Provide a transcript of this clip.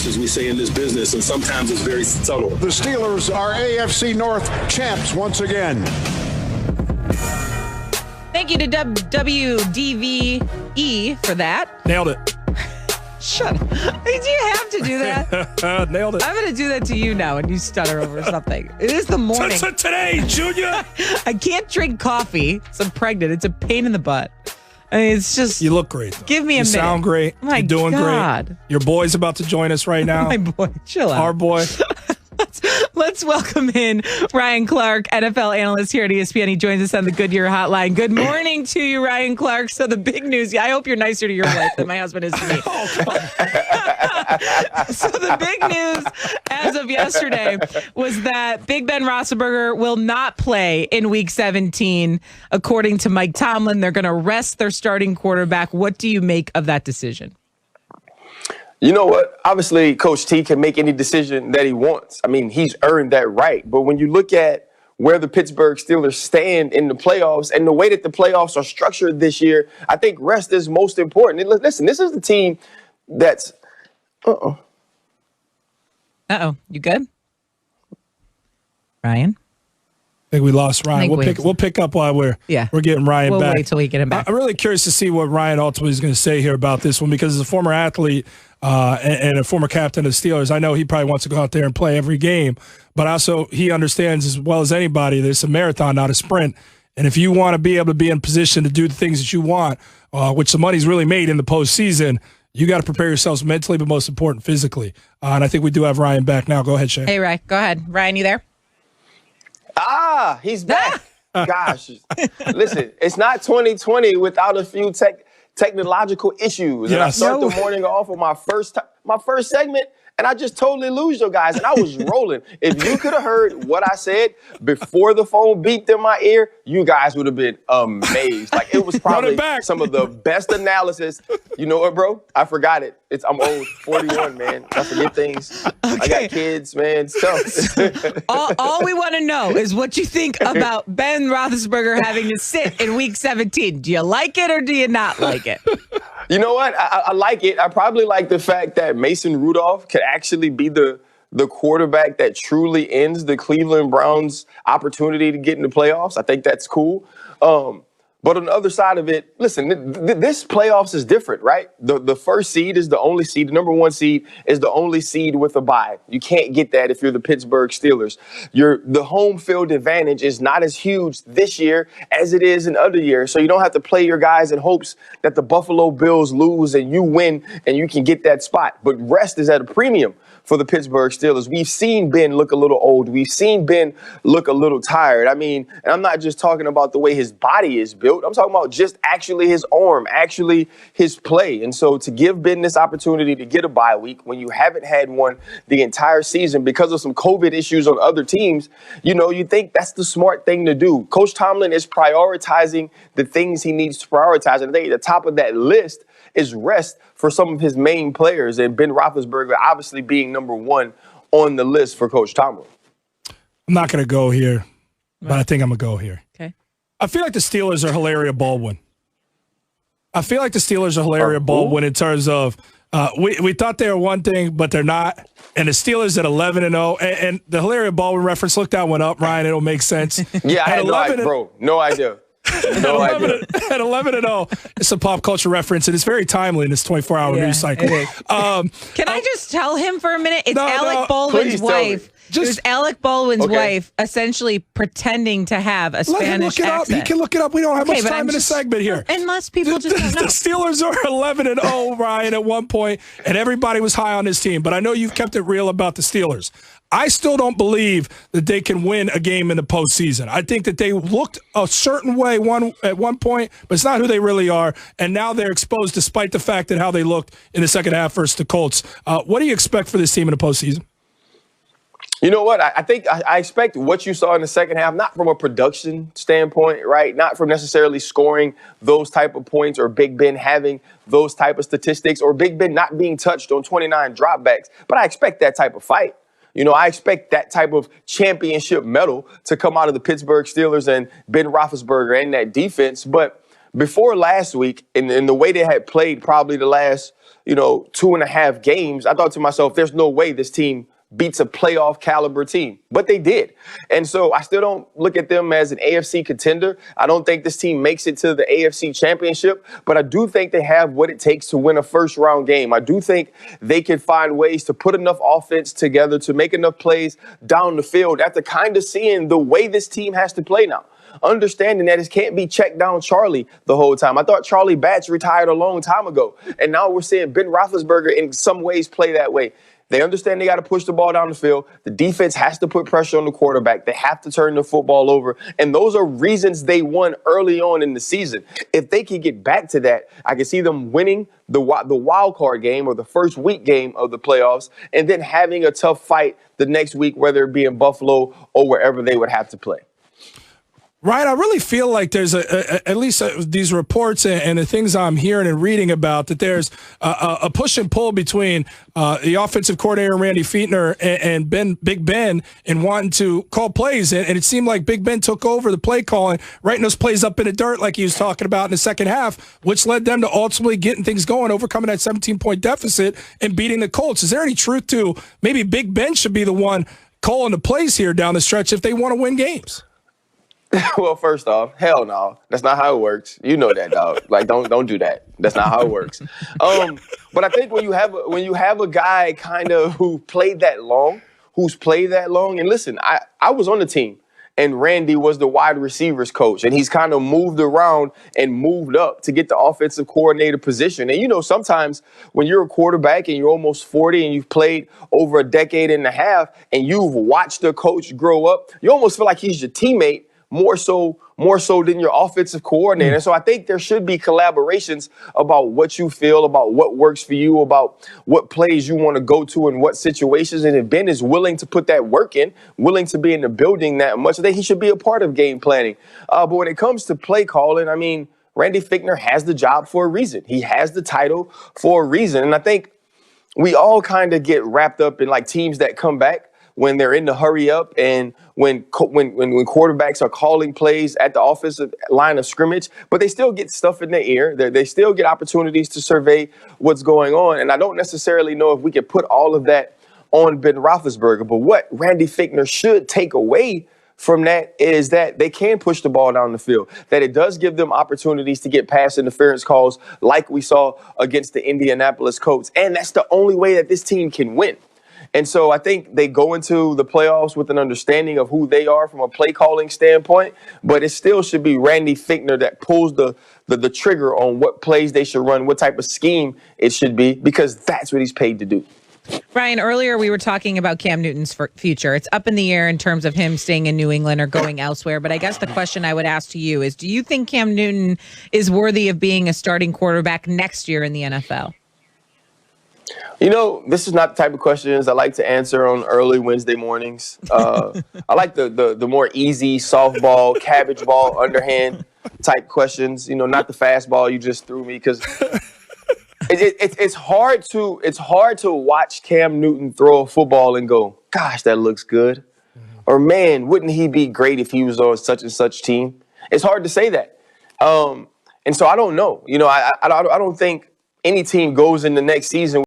approach, as we say in this business, and sometimes it's very subtle. The Steelers are AFC North champs once again. Thank you to WDVE for that. Nailed it. Shut up. Do you have to do that? Nailed it. I'm going to do that to you now and you stutter over something. It is the morning. Today, Junior. I can't drink coffee. So I'm pregnant. It's a pain in the butt. I mean, it's just. You look great, though. Give me a minute. You sound great. My You're doing God. great. Your boy's about to join us right now. My boy. Chill out. Our boy. Let's welcome in Ryan Clark, NFL analyst here at ESPN. He joins us on the Goodyear Hotline. Good morning to you, Ryan Clark. So the big news, I hope you're nicer to your wife than my husband is to me. So the big news as of yesterday was that Big Ben Roethlisberger will not play in Week 17. According to Mike Tomlin, they're going to rest their starting quarterback. What do you make of that decision? You know what? Obviously, Coach T can make any decision that he wants. I mean, he's earned that right. But when you look at where the Pittsburgh Steelers stand in the playoffs and the way that the playoffs are structured this year, I think rest is most important. And listen, this is the team that's You good? Ryan? I think we lost Ryan. We'll pick up while we're getting Ryan back. We'll wait till we get him back. I'm really curious to see what Ryan ultimately is going to say here about this one, because as a former athlete and a former captain of the Steelers, I know he probably wants to go out there and play every game, but also he understands as well as anybody that it's a marathon, not a sprint. And if you want to be able to be in position to do the things that you want, which the money's really made in the postseason, you got to prepare yourselves mentally, but most important, physically. And I think we do have Ryan back now. Go ahead, Shane. Hey, Ryan. Go ahead. Ryan, you there? he's back. Gosh, listen, it's not 2020 without a few technological issues. And I start the morning off with my first segment, and I just totally lose you guys. And I was rolling. If you could have heard what I said before the phone beeped in my ear, you guys would have been amazed. Like, it was probably some of the best analysis. You know what, bro? I forgot it. I'm old, 41, man. I forget things. Okay. I got kids, man. It's tough. all we want to know is what you think about Ben Roethlisberger having to sit in Week 17. Do you like it or do you not like it? You know what? I like it. I probably like the fact that Mason Rudolph could actually be the quarterback that truly ends the Cleveland Browns' opportunity to get in the playoffs. I think that's cool. But on the other side of it, listen, this playoffs is different, right? The first seed is the only seed. The number one seed is the only seed with a bye. You can't get that if you're the Pittsburgh Steelers. The home field advantage is not as huge this year as it is in other years. So you don't have to play your guys in hopes that the Buffalo Bills lose and you win and you can get that spot. But rest is at a premium for the Pittsburgh Steelers. We've seen Ben look a little old. We've seen Ben look a little tired. I mean, and I'm not just talking about the way his body is built. I'm talking about just actually his arm, actually his play. And so to give Ben this opportunity to get a bye week when you haven't had one the entire season because of some COVID issues on other teams, you think that's the smart thing to do. Coach Tomlin is prioritizing the things he needs to prioritize. And I think at the top of that list is rest for some of his main players, and Ben Roethlisberger obviously being number one on the list for Coach Tomlin. I'm not going to go here, but I think I'm going to go here. Okay. I feel like the Steelers are Hilaria Baldwin. In terms of we thought they were one thing, but they're not. And the Steelers at 11-0, and the Hilaria Baldwin reference, look, that one up, Ryan. It'll make sense. Yeah, I had no idea. No idea. At 11-0, it's a pop culture reference, and it's very timely in this 24-hour news cycle. Can I just tell him for a minute? It's Alec Baldwin's wife. There's Alec Baldwin's wife essentially pretending to have a Spanish accent. He can look it up. We don't have much time in this segment here. Unless people just don't know. The Steelers are 11-0, Ryan, at one point, and everybody was high on this team. But I know you've kept it real about the Steelers. I still don't believe that they can win a game in the postseason. I think that they looked a certain way at one point, but it's not who they really are. And now they're exposed despite the fact that how they looked in the second half versus the Colts. What do you expect for this team in the postseason? You know what? I think I expect what you saw in the second half, not from a production standpoint, right? Not from necessarily scoring those type of points or Big Ben having those type of statistics or Big Ben not being touched on 29 dropbacks. But I expect that type of fight. I expect that type of championship medal to come out of the Pittsburgh Steelers and Ben Roethlisberger and that defense. But before last week, in the way they had played probably the last, 2.5 games, I thought to myself, there's no way this team beats a playoff caliber team, but they did. And so I still don't look at them as an AFC contender. I don't think this team makes it to the AFC championship, but I do think they have what it takes to win a first round game. I do think they can find ways to put enough offense together to make enough plays down the field after kind of seeing the way this team has to play now. Understanding that it can't be check down Charlie the whole time. I thought Charlie Batch retired a long time ago, and now we're seeing Ben Roethlisberger in some ways play that way. They understand they got to push the ball down the field. The defense has to put pressure on the quarterback. They have to turn the football over. And those are reasons they won early on in the season. If they can get back to that, I can see them winning the wild card game or the first week game of the playoffs and then having a tough fight the next week, whether it be in Buffalo or wherever they would have to play. Ryan, I really feel like there's at least these reports and the things I'm hearing and reading about that there's a push and pull between the offensive coordinator, Randy Fichtner, and Big Ben in wanting to call plays. And it seemed like Big Ben took over the play calling, writing those plays up in the dirt like he was talking about in the second half, which led them to ultimately getting things going, overcoming that 17-point deficit and beating the Colts. Is there any truth to maybe Big Ben should be the one calling the plays here down the stretch if they want to win games? Well, first off, hell no. That's not how it works. You know that, dog. Like, don't do that. That's not how it works. But I think when you have a guy kind of who's played that long, and listen, I was on the team, and Randy was the wide receivers coach, and he's kind of moved around and moved up to get the offensive coordinator position. And sometimes when you're a quarterback and you're almost 40 and you've played over a decade and a half, and you've watched the coach grow up, you almost feel like he's your teammate. More so than your offensive coordinator. So I think there should be collaborations about what you feel, about what works for you, about what plays you want to go to in what situations. And if Ben is willing to put that work in, willing to be in the building that much, I think he should be a part of game planning. But when it comes to play calling, I mean, Randy Fichtner has the job for a reason. He has the title for a reason. And I think we all kind of get wrapped up in like teams that come back when they're in the hurry up and when quarterbacks are calling plays at the offensive line of scrimmage, but they still get stuff in their ear. They still get opportunities to survey what's going on. And I don't necessarily know if we can put all of that on Ben Roethlisberger. But what Randy Fichtner should take away from that is that they can push the ball down the field, that it does give them opportunities to get pass interference calls like we saw against the Indianapolis Colts. And that's the only way that this team can win. And so I think they go into the playoffs with an understanding of who they are from a play calling standpoint, but it still should be Randy Fichtner that pulls the trigger on what plays they should run, what type of scheme it should be, because that's what he's paid to do. Ryan, earlier we were talking about Cam Newton's future. It's up in the air in terms of him staying in New England or going elsewhere. But I guess the question I would ask to you is, do you think Cam Newton is worthy of being a starting quarterback next year in the NFL? This is not the type of questions I like to answer on early Wednesday mornings. I like the more easy softball, cabbage ball, underhand type questions. Not the fastball you just threw me, because it's hard to watch Cam Newton throw a football and go, gosh, that looks good. Or, man, wouldn't he be great if he was on such and such team? It's hard to say that. And so I don't know. I don't think any team goes in the next season